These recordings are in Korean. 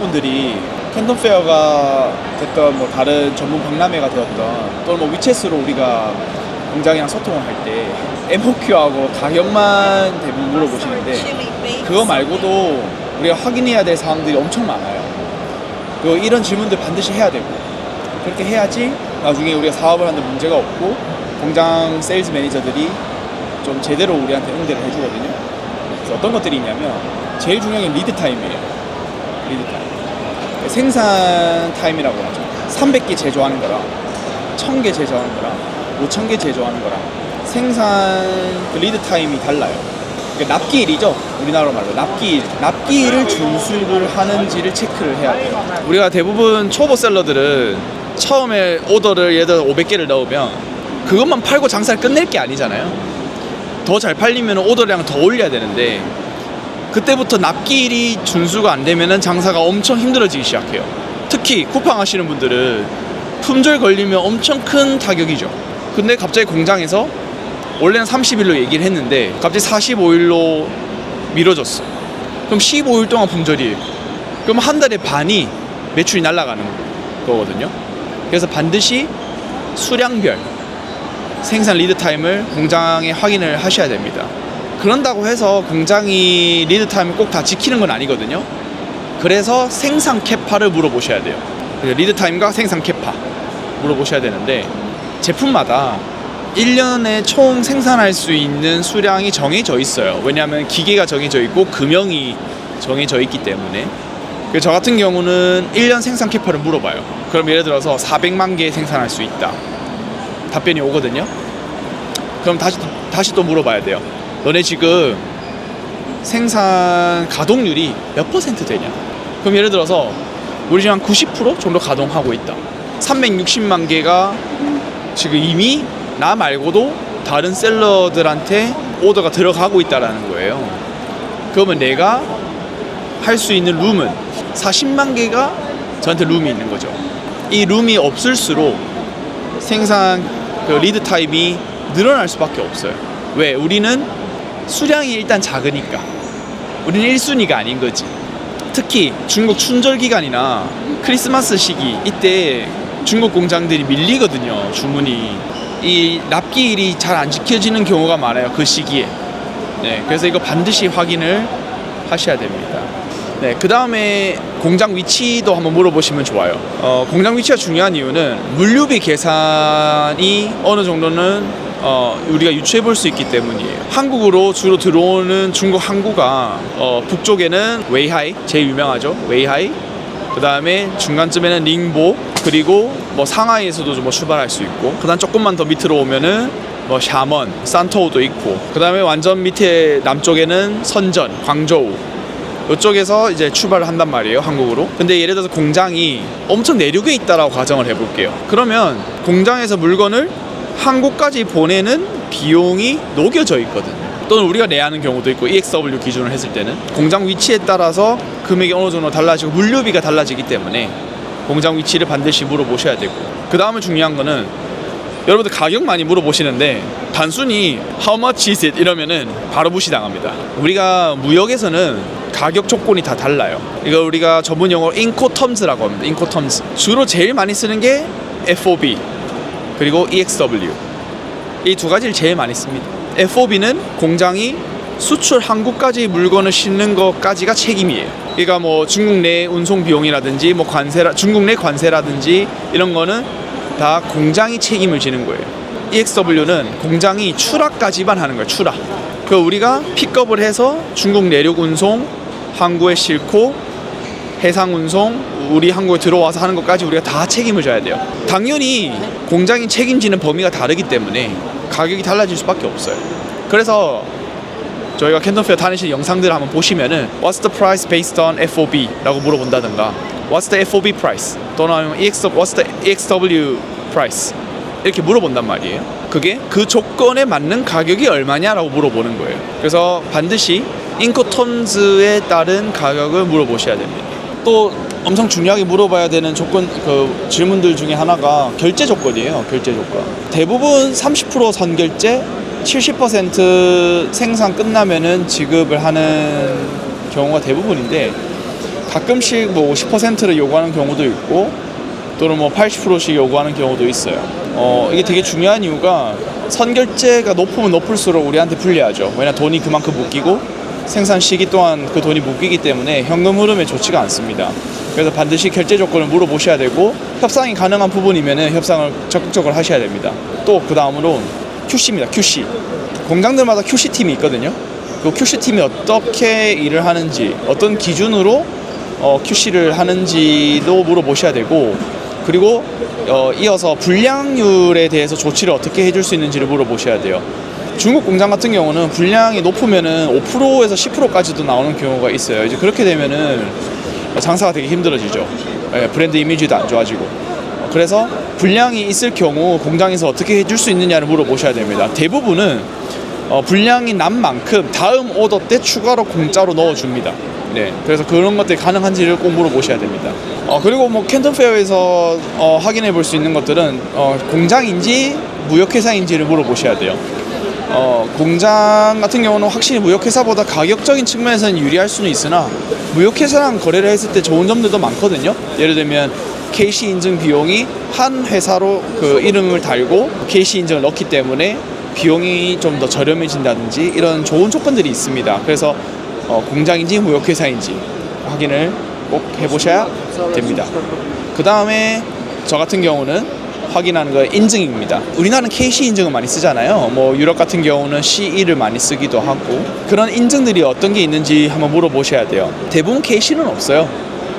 분들이 캔톤 페어가 됐던 뭐 다른 전문 박람회가 되었던 또는 뭐 위챗으로 우리가 공장이랑 소통을 할 때 MOQ하고 가격만 대부분 물어보시는데 그거 말고도 우리가 확인해야 될 사항들이 엄청 많아요. 그리고 이런 질문들 반드시 해야 되고 그렇게 해야지 나중에 우리가 사업을 하는데 문제가 없고 공장 세일즈 매니저들이 좀 제대로 우리한테 응대를 해주거든요. 그래서 어떤 것들이 있냐면 제일 중요한 게 리드 타임이에요. 리드 타임. 생산 타임이라고 하죠. 300개 제조하는 거랑 1000개 제조하는 거랑 5000개 제조하는 거랑 생산 그 리드 타임이 달라요. 그러니까 납기일이죠. 우리나라로 말로 납기일. 납기일을 준수를 하는지를 체크를 해야 돼요. 우리가 대부분 초보 셀러들은 처음에 오더를 예를 들어 500개를 넣으면 그것만 팔고 장사를 끝낼 게 아니잖아요. 더 잘 팔리면 오더량을 더 올려야 되는데 그때부터 납기일이 준수가 안 되면 장사가 엄청 힘들어지기 시작해요. 특히 쿠팡 하시는 분들은 품절 걸리면 엄청 큰 타격이죠. 근데 갑자기 공장에서 원래는 30일로 얘기를 했는데 갑자기 45일로 미뤄졌어. 그럼 15일 동안 품절이에요. 그럼 한 달에 반이 매출이 날아가는 거거든요. 그래서 반드시 수량별 생산 리드 타임을 공장에 확인을 하셔야 됩니다. 그런다고 해서 공장이 리드 타임을 꼭 다 지키는 건 아니거든요. 그래서 생산 캐파를 물어보셔야 돼요. 리드 타임과 생산 캐파 물어보셔야 되는데 제품마다 1년에 총 생산할 수 있는 수량이 정해져 있어요. 왜냐하면 기계가 정해져 있고 금형이 정해져 있기 때문에. 저 같은 경우는 1년 생산 캐파를 물어봐요. 그럼 예를 들어서 400만 개 생산할 수 있다. 답변이 오거든요. 그럼 다시 또 물어봐야 돼요. 너네 지금 생산 가동률이 몇 퍼센트 되냐? 그럼 예를 들어서 우리 지금 한 90% 정도 가동하고 있다. 360만 개가 지금 이미 나 말고도 다른 셀러들한테 오더가 들어가고 있다라는 거예요. 그러면 내가 할 수 있는 룸은 40만 개가 저한테 룸이 있는 거죠. 이 룸이 없을수록 생산 그 리드 타임이 늘어날 수밖에 없어요. 왜? 우리는 수량이 일단 작으니까. 우리는 1순위가 아닌 거지. 특히 중국 춘절 기간이나 크리스마스 시기 이때 중국 공장들이 밀리거든요. 주문이. 이 납기일이 잘 안 지켜지는 경우가 많아요. 그 시기에. 네, 그래서 이거 반드시 확인을 하셔야 됩니다. 네, 그 다음에 공장 위치도 한번 물어보시면 좋아요. 공장 위치가 중요한 이유는 물류비 계산이 어느 정도는 우리가 유추해 볼 수 있기 때문이에요. 한국으로 주로 들어오는 중국 항구가 북쪽에는 웨이하이, 제일 유명하죠. 웨이하이. 그 다음에 중간쯤에는 닝보, 그리고 뭐 상하이에서도 뭐 출발할 수 있고, 그 다음 조금만 더 밑으로 오면은 뭐 샤먼, 산토우도 있고, 그 다음에 완전 밑에 남쪽에는 선전, 광저우. 이쪽에서 이제 출발을 한단 말이에요, 한국으로. 근데 예를 들어서 공장이 엄청 내륙에 있다라고 가정을 해볼게요. 그러면 공장에서 물건을 한국까지 보내는 비용이 녹여져 있거든요. 또는 우리가 내야 하는 경우도 있고, EXW 기준으로 했을 때는 공장 위치에 따라서 금액이 어느 정도 달라지고 물류비가 달라지기 때문에 공장 위치를 반드시 물어보셔야 되고, 그 다음에 중요한 거는 여러분들 가격 많이 물어보시는데 단순히 How much is it? 이러면은 바로 무시당합니다. 우리가 무역에서는 가격 조건이 다 달라요. 이거 우리가 전문 용어로 인코텀즈라고 합니다. 인코텀즈. 주로 제일 많이 쓰는 게 FOB 그리고 EXW. 이 두 가지를 제일 많이 씁니다. FOB는 공장이 수출 한국까지 물건을 싣는 것까지가 책임이에요. 그러니까 뭐 중국 내 운송 비용이라든지 뭐 중국 내 관세라든지 이런 거는 다 공장이 책임을 지는 거예요. EXW는 공장이 추락까지만 하는 거예요. 추락. 그 우리가 픽업을 해서 중국 내륙 운송, 항구에 싣고 해상 운송, 우리 항구에 들어와서 하는 것까지 우리가 다 책임을 져야 돼요. 당연히 공장이 책임지는 범위가 다르기 때문에 가격이 달라질 수밖에 없어요. 그래서 저희가 캔톤 페어 다니시는 영상들을 한번 보시면은 What's the price based on FOB? 라고 물어본다든가 What's the FOB price? 또는 What's the EXW price? 이렇게 물어본단 말이에요. 그게 그 조건에 맞는 가격이 얼마냐라고 물어보는 거예요. 그래서 반드시 인코텀즈에 따른 가격을 물어보셔야 됩니다. 또 엄청 중요하게 물어봐야 되는 질문들 중에 하나가 결제 조건이에요. 결제 조건. 대부분 30% 선결제, 70% 생산 끝나면은 지급을 하는 경우가 대부분인데 가끔씩 뭐 50%를 요구하는 경우도 있고 또는 뭐 80%씩 요구하는 경우도 있어요. 이게 되게 중요한 이유가 선결제가 높으면 높을수록 우리한테 불리하죠. 왜냐 돈이 그만큼 묶이고 생산 시기 또한 그 돈이 묶이기 때문에 현금 흐름에 좋지가 않습니다. 그래서 반드시 결제 조건을 물어보셔야 되고 협상이 가능한 부분이면 협상을 적극적으로 하셔야 됩니다. 또 그 다음으로 QC입니다. QC. 공장들마다 QC팀이 있거든요. 그 QC팀이 어떻게 일을 하는지 어떤 기준으로 QC를 하는지도 물어보셔야 되고 그리고 이어서 불량률에 대해서 조치를 어떻게 해줄 수 있는지를 물어보셔야 돼요. 중국 공장 같은 경우는 불량이 높으면은 5%에서 10%까지도 나오는 경우가 있어요. 이제 그렇게 되면은 장사가 되게 힘들어지죠. 브랜드 이미지도 안 좋아지고. 그래서 불량이 있을 경우 공장에서 어떻게 해줄 수 있느냐를 물어보셔야 됩니다. 대부분은 불량이 난 만큼 다음 오더 때 추가로 공짜로 넣어줍니다. 네, 그래서 그런 것들이 가능한지를 꼭 물어보셔야 됩니다. 그리고 뭐 캔턴 페어에서 확인해 볼 수 있는 것들은 공장인지 무역회사인지를 물어보셔야 돼요. 공장 같은 경우는 확실히 무역회사보다 가격적인 측면에서는 유리할 수는 있으나 무역회사랑 거래를 했을 때 좋은 점들도 많거든요. 예를 들면 KC 인증 비용이 한 회사로 그 이름을 달고 KC 인증을 넣기 때문에 비용이 좀 더 저렴해진다든지 이런 좋은 조건들이 있습니다. 그래서 공장인지 무역회사인지 확인을 꼭 해보셔야 됩니다. 그 다음에 저 같은 경우는 확인하는 거 인증입니다. 우리나라는 KC 인증을 많이 쓰잖아요. 뭐 유럽 같은 경우는 CE를 많이 쓰기도 하고 그런 인증들이 어떤 게 있는지 한번 물어보셔야 돼요. 대부분 KC는 없어요.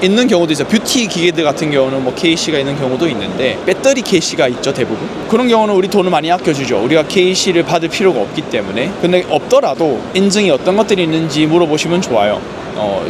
있는 경우도 있어요. 뷰티 기계들 같은 경우는 뭐 KC가 있는 경우도 있는데 배터리 KC가 있죠, 대부분. 그런 경우는 우리 돈을 많이 아껴주죠. 우리가 KC를 받을 필요가 없기 때문에. 근데 없더라도 인증이 어떤 것들이 있는지 물어보시면 좋아요.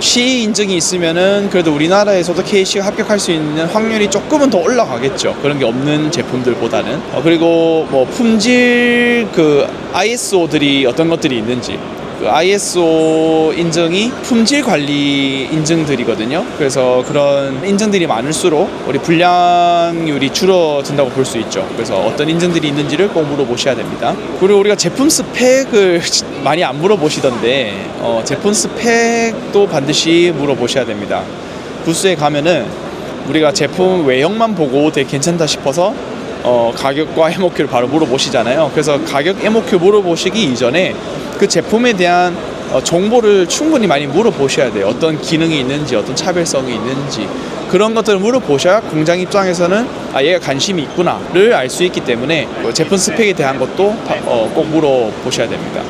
CE 인증이 있으면은 그래도 우리나라에서도 KC가 합격할 수 있는 확률이 조금은 더 올라가겠죠. 그런 게 없는 제품들보다는. 그리고 뭐 품질 그 ISO들이 어떤 것들이 있는지. 그 ISO 인증이 품질 관리 인증들이거든요. 그래서 그런 인증들이 많을수록 우리 불량률이 줄어든다고 볼 수 있죠. 그래서 어떤 인증들이 있는지를 꼭 물어보셔야 됩니다. 그리고 우리가 제품 스펙을 많이 안 물어보시던데 제품 스펙도 반드시 물어보셔야 됩니다. 부스에 가면은 우리가 제품 외형만 보고 되게 괜찮다 싶어서 가격과 MOQ를 바로 물어보시잖아요. 그래서 가격 MOQ 물어보시기 이전에 그 제품에 대한 정보를 충분히 많이 물어보셔야 돼요. 어떤 기능이 있는지, 어떤 차별성이 있는지 그런 것들을 물어보셔야 공장 입장에서는 얘가 관심이 있구나를 알 수 있기 때문에 제품 스펙에 대한 것도 꼭 물어보셔야 됩니다.